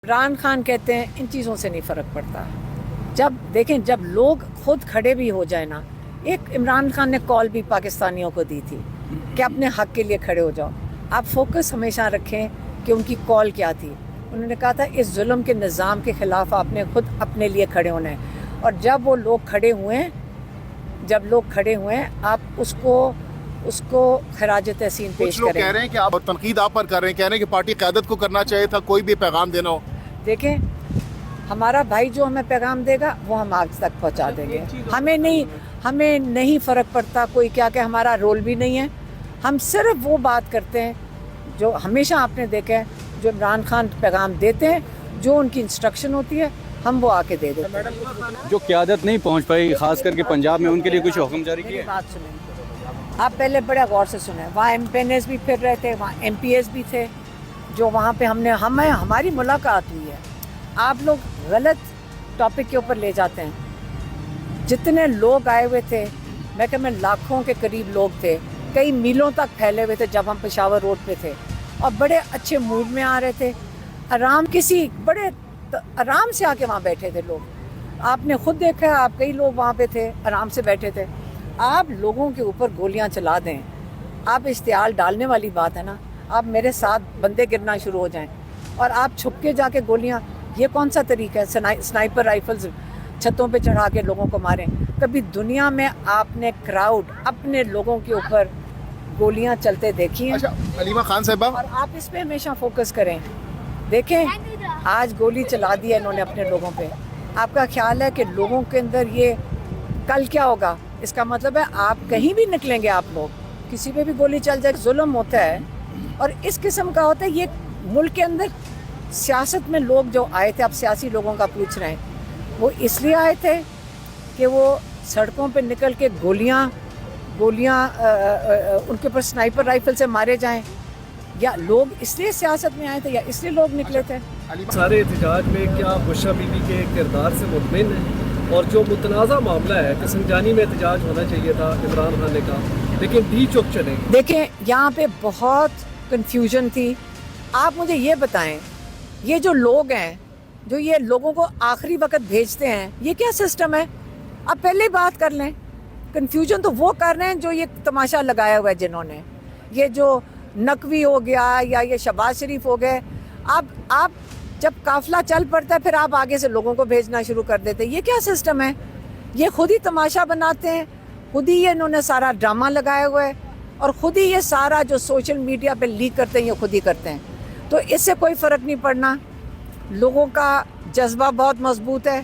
عمران خان کہتے ہیں ان چیزوں سے نہیں فرق پڑتا. جب دیکھیں جب لوگ خود کھڑے بھی ہو جائیں نا, ایک عمران خان نے کال بھی پاکستانیوں کو دی تھی کہ اپنے حق کے لیے کھڑے ہو جاؤ. آپ فوکس ہمیشہ رکھیں کہ ان کی کال کیا تھی. انہوں نے کہا تھا اس ظلم کے نظام کے خلاف آپ نے خود اپنے لیے کھڑے ہونا ہے. اور جب وہ لوگ کھڑے ہوئے ہیں آپ اس کو خراج تحسین پیش کچھ لوگ کریں. کہہ رہے ہیں کہ آپ تنقید آپ پر کر رہے ہیں, کہہ رہے ہیں کہ پارٹی قیادت کو کرنا چاہیے تھا, کوئی بھی پیغام دینا ہو. دیکھیں ہمارا بھائی جو ہمیں پیغام دے گا وہ ہم آپ تک پہنچا دیں گے. ہمیں نہیں فرق پڑتا کوئی کیا کہ ہمارا رول بھی نہیں ہے. ہم صرف وہ بات کرتے ہیں جو ہمیشہ آپ نے دیکھا ہے, جو عمران خان پیغام دیتے ہیں, جو ان کی انسٹرکشن ہوتی ہے ہم وہ آ کے دے دیتے ہیں. جو قیادت نہیں پہنچ پائی خاص کر کے پنجاب میں, ان کے لیے کچھ حکم جاری میری کیا؟ بات سنیں, آپ پہلے بڑے غور سے سنیں. وہاں ایم پی این ایس بھی پھر رہے تھے, وہاں ایم پی ایس بھی تھے, جو وہاں پہ ہماری ملاقات ہوئی ہے. آپ لوگ غلط ٹاپک کے اوپر لے جاتے ہیں. جتنے لوگ آئے ہوئے تھے, میں لاکھوں کے قریب لوگ تھے, کئی میلوں تک پھیلے ہوئے تھے جب ہم پشاور روڈ پہ تھے, اور بڑے اچھے موڈ میں آ رہے تھے. بڑے آرام سے آ کے وہاں بیٹھے تھے لوگ. آپ نے خود دیکھا, آپ کئی لوگ وہاں پہ تھے, آرام سے بیٹھے تھے. آپ لوگوں کے اوپر گولیاں چلا دیں, آپ اشتعال ڈالنے والی بات ہے نا. آپ میرے ساتھ بندے گرنا شروع ہو جائیں اور آپ چھپ کے جا کے گولیاں, یہ کون سا طریقہ ہے؟ سنائپر رائفلز چھتوں پہ چڑھا کے لوگوں کو ماریں. کبھی دنیا میں آپ نے کراؤڈ اپنے لوگوں کے اوپر گولیاں چلتے دیکھی ہیں؟ اچھا علیمہ خان صاحبہ, اور آپ اس پہ ہمیشہ فوکس کریں. دیکھیں آج گولی چلا دی ہے انہوں نے اپنے لوگوں پہ. آپ کا خیال ہے کہ لوگوں کے اندر یہ کل کیا ہوگا؟ اس کا مطلب ہے آپ کہیں بھی نکلیں گے, آپ لوگ کسی پہ بھی گولی چل جائے. ظلم ہوتا ہے اور اس قسم کا ہوتا ہے. یہ ملک کے اندر سیاست میں لوگ جو آئے تھے, آپ سیاسی لوگوں کا پوچھ رہے ہیں, وہ اس لیے آئے تھے کہ وہ سڑکوں پہ نکل کے گولیاں ان کے اوپر سنائپر رائفل سے مارے جائیں, یا لوگ اس لیے سیاست میں آئے تھے, یا اس لیے لوگ نکلے تھے؟ سارے احتجاج میں کیا بشرا بی بی کے کردار سے مطمئن ہے؟ اور جو متنازع معاملہ ہے کہ سنجانی میں احتجاج ہونا چاہیے تھا عمران خان نے کہا, لیکن ڈی چوک چلے گی. دیکھیں یہاں پہ بہت کنفیوژن تھی. آپ مجھے یہ بتائیں, یہ جو لوگ ہیں جو یہ لوگوں کو آخری وقت بھیجتے ہیں, یہ کیا سسٹم ہے؟ آپ پہلے ہی بات کر لیں. کنفیوژن تو وہ کر رہے ہیں جو یہ تماشا لگایا ہوا ہے, جنہوں نے یہ جو نقوی ہو گیا یا یہ شہباز شریف ہو گئے. آپ جب قافلہ چل پڑتا ہے پھر آپ آگے سے لوگوں کو بھیجنا شروع کر دیتے. یہ کیا سسٹم ہے؟ یہ خود ہی تماشا بناتے ہیں, خود ہی یہ انہوں نے سارا ڈرامہ لگایا ہوا ہے, اور خود ہی یہ سارا جو سوشل میڈیا پہ لیک کرتے ہیں یہ خود ہی کرتے ہیں. تو اس سے کوئی فرق نہیں پڑنا. لوگوں کا جذبہ بہت مضبوط ہے.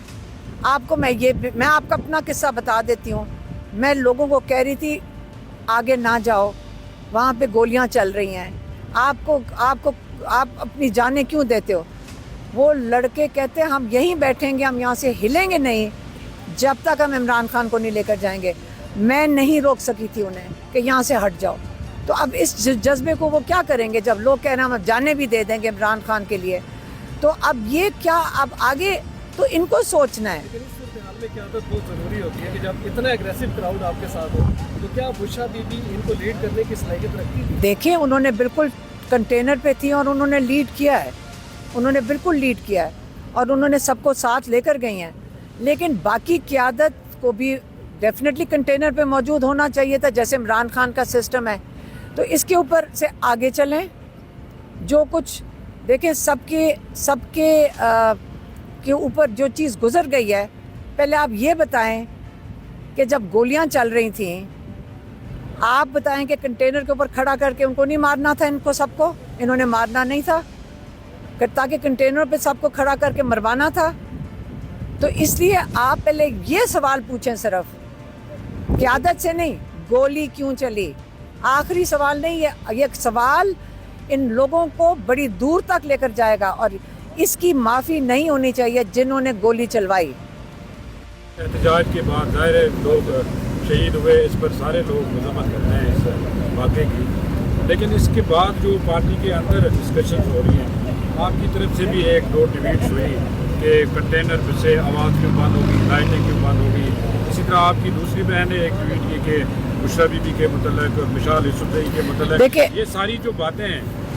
آپ کو میں آپ کا اپنا قصہ بتا دیتی ہوں. میں لوگوں کو کہہ رہی تھی آگے نہ جاؤ, وہاں پہ گولیاں چل رہی ہیں, آپ اپنی جانیں کیوں دیتے ہو؟ وہ لڑکے کہتے ہیں ہم یہیں بیٹھیں گے, ہم یہاں سے ہلیں گے نہیں جب تک ہم عمران خان کو نہیں لے کر جائیں گے. میں نہیں روک سکی تھی انہیں کہ یہاں سے ہٹ جاؤ. تو اب اس جذبے کو وہ کیا کریں گے جب لوگ کہہ رہے ہیں ہم جانیں بھی دے دیں گے عمران خان کے لیے؟ تو اب یہ کیا, اب آگے تو ان کو سوچنا ہے. لیکن اس صورتحال میں قیادت بہت ضروری ہوتی ہے کہ جب اتنا اگریسو کراؤڈ آپ کے ساتھ ہو, تو کیا بشرا بی بی ان کو لیڈ کرنے کی صلاحیت رکھتی تھی؟ دیکھیں انہوں نے بالکل کنٹینر پہ تھی اور انہوں نے لیڈ کیا ہے, انہوں نے بالکل لیڈ کیا ہے, اور انہوں نے سب کو ساتھ لے کر گئی ہیں. لیکن باقی قیادت کو بھی ڈیفینیٹلی کنٹینر پہ موجود ہونا چاہیے تھا جیسے عمران خان کا سسٹم ہے. تو اس کے اوپر سے آگے چلیں. جو کچھ دیکھیں سب کے اوپر جو چیز گزر گئی ہے, پہلے آپ یہ بتائیں کہ جب گولیاں چل رہی تھیں آپ بتائیں کہ کنٹینر کے اوپر کھڑا کر کے ان کو نہیں مارنا تھا؟ ان کو سب کو انہوں نے مارنا نہیں تھا تاکہ کنٹینر پہ سب کو کھڑا کر کے مروانا تھا. تو اس لیے آپ پہلے یہ سوال پوچھیں, صرف قیادت سے نہیں, گولی کیوں چلی؟ آخری سوال نہیں, یہ سوال ان لوگوں کو بڑی دور تک لے کر جائے گا, اور اس کی معافی نہیں ہونی چاہیے جنہوں نے گولی چلوائی. احتجاج کے بعد ظاہر ہے لوگ شہید ہوئے, اس پر سارے لوگ مذمت کرتے ہیں اس واقعے کی, لیکن اس کے بعد جو پارٹی کے اندر ڈسکشنز ہو رہی ہیں, آپ کی طرف سے بھی ایک دو ڈیبیٹس ہوئی کہ کنٹینر سے آواز کیوں بند ہوگی, لائٹیں کیوں بند ہوگی. اسی طرح آپ کی دوسری بہن نے ایک ٹویٹ کی کہ بشرا بی بی کے متعلق, مشال یوسف زئی کے متعلق, یہ ساری جو باتیں ہیں